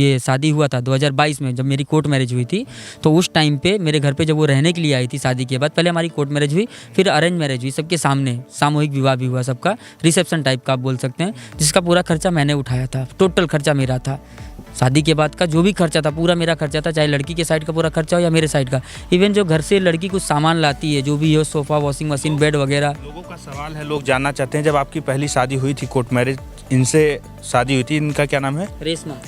ये शादी हुआ था 2022 में, जब मेरी कोर्ट मैरिज हुई थी। तो उस टाइम पे मेरे घर पे जब वो रहने के लिए आई थी शादी के बाद, पहले हमारी कोर्ट मैरिज हुई, फिर अरेंज मैरिज हुई सबके सामने, सामूहिक विवाह भी हुआ सबका, रिसेप्शन टाइप का आप बोल सकते हैं, जिसका पूरा खर्चा मैंने उठाया था। टोटल खर्चा मेरा था, शादी के बाद का जो भी खर्चा था पूरा मेरा खर्चा था, चाहे लड़की के साइड का पूरा खर्चा हो या मेरे साइड का। इवन जो घर से लड़की कुछ सामान लाती है, जो भी हो, सोफ़ा, वॉशिंग मशीन, बेड वगैरह। लोगों का सवाल है, लोग जानना चाहते हैं, जब आपकी पहली शादी हुई थी, कोर्ट मैरिज इनसे शादी हुई थी, इनका क्या नाम है?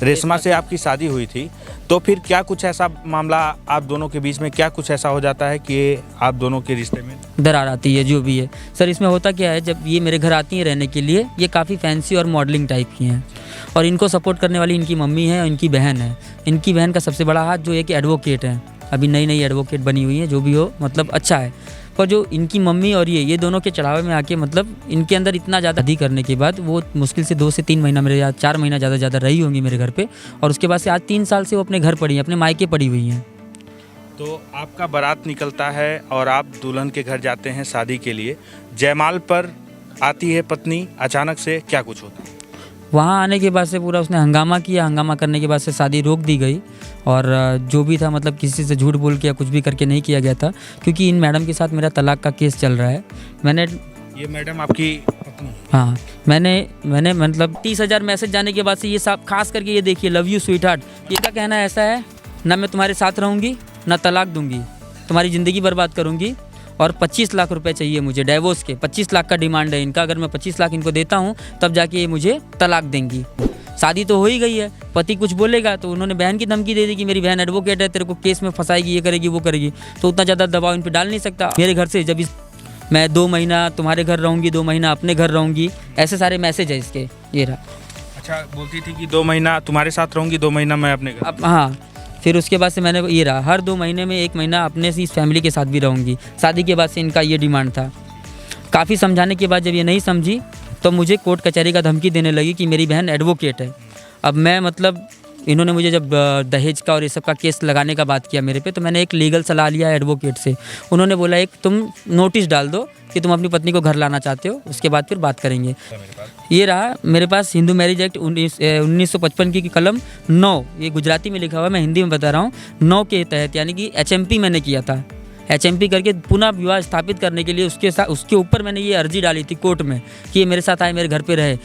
रेशमा से आपकी शादी हुई थी, तो फिर क्या कुछ ऐसा मामला आप दोनों के बीच में, क्या कुछ ऐसा हो जाता है कि आप दोनों के रिश्ते में दरार आती है? जो भी है सर, इसमें होता क्या है, जब ये मेरे घर आती हैं रहने के लिए, ये काफ़ी फैंसी और मॉडलिंग टाइप की हैं, और इनको सपोर्ट करने वाली इनकी मम्मी है और इनकी बहन है। इनकी बहन का सबसे बड़ा हाथ जो है कि एडवोकेट है, अभी नई नई एडवोकेट बनी हुई है, जो भी हो मतलब अच्छा है। पर जो इनकी मम्मी और ये दोनों के चढ़ावे में आके मतलब इनके अंदर इतना ज़्यादा शादी करने के बाद वो मुश्किल से 2 से 3 महीना मेरे याद 4 महीना ज़्यादा रही होंगी मेरे घर पे, और उसके बाद से आज 3 साल से वो अपने घर पड़ी हैं, अपने मायके पड़ी हुई हैं। तो आपका बारात निकलता है और आप दुल्हन के घर जाते हैं शादी के लिए, जयमाल पर आती है पत्नी, अचानक से क्या कुछ होता है? वहाँ आने के बाद से पूरा उसने हंगामा किया, हंगामा करने के बाद से शादी रोक दी गई, और जो भी था मतलब किसी से झूठ बोल के या कुछ भी करके नहीं किया गया था, क्योंकि इन मैडम के साथ मेरा तलाक का केस चल रहा है। ये मैडम आपकी पत्नी? हाँ, मैंने मतलब 30,000 मैसेज जाने के बाद से ये सब, खास करके ये देखिए, लव यू स्वीट हार्ट, ये का कहना ऐसा है, ना मैं तुम्हारे साथ रहूँगी, ना तलाक दूंगी, तुम्हारी ज़िंदगी बर्बाद करूँगी, और 25 लाख रुपए चाहिए मुझे डिवोर्स के। 25 लाख का डिमांड है इनका, अगर मैं 25 लाख इनको देता हूँ तब जाके ये मुझे तलाक देंगी। शादी तो हो ही गई है, पति कुछ बोलेगा तो उन्होंने बहन की धमकी दे दी कि मेरी बहन एडवोकेट है, तेरे को केस में फंसाएगी, ये करेगी वो करेगी, तो उतना ज़्यादा दबाव इन पर डाल नहीं सकता। मेरे घर से जब मैं 2 महीना तुम्हारे घर रहूँगी, 2 महीना अपने घर रहूँगी, ऐसे सारे मैसेज है इसके। ये रहा। अच्छा, बोलती थी कि 2 महीना तुम्हारे साथ रहूँगी, 2 महीना मैं अपने घर। अब हाँ, फिर उसके बाद से मैंने ये रहा, हर 2 महीने में 1 महीना अपने से इस फैमिली के साथ भी रहूँगी। शादी के बाद से इनका ये डिमांड था। काफ़ी समझाने के बाद जब ये नहीं समझी तो मुझे कोर्ट कचहरी का धमकी देने लगी कि मेरी बहन एडवोकेट है। अब मैं मतलब इन्होंने मुझे जब दहेज का और ये सब का केस लगाने का बात किया मेरे पे, तो मैंने एक लीगल सलाह लिया एडवोकेट से। उन्होंने बोला एक तुम नोटिस डाल दो कि तुम अपनी पत्नी को घर लाना चाहते हो, उसके बाद फिर बात करेंगे। ये रहा मेरे पास हिंदू मैरिज एक्ट 1955 की कलम 9, ये गुजराती में लिखा हुआ है, मैं हिंदी में बता रहा हूँ, 9 के तहत, यानी कि HMP मैंने किया था। HMP करके पुनः विवाह स्थापित करने के लिए उसके ऊपर मैंने ये अर्जी डाली थी कोर्ट में कि ये मेरे साथ आए, मेरे घर पे रहे।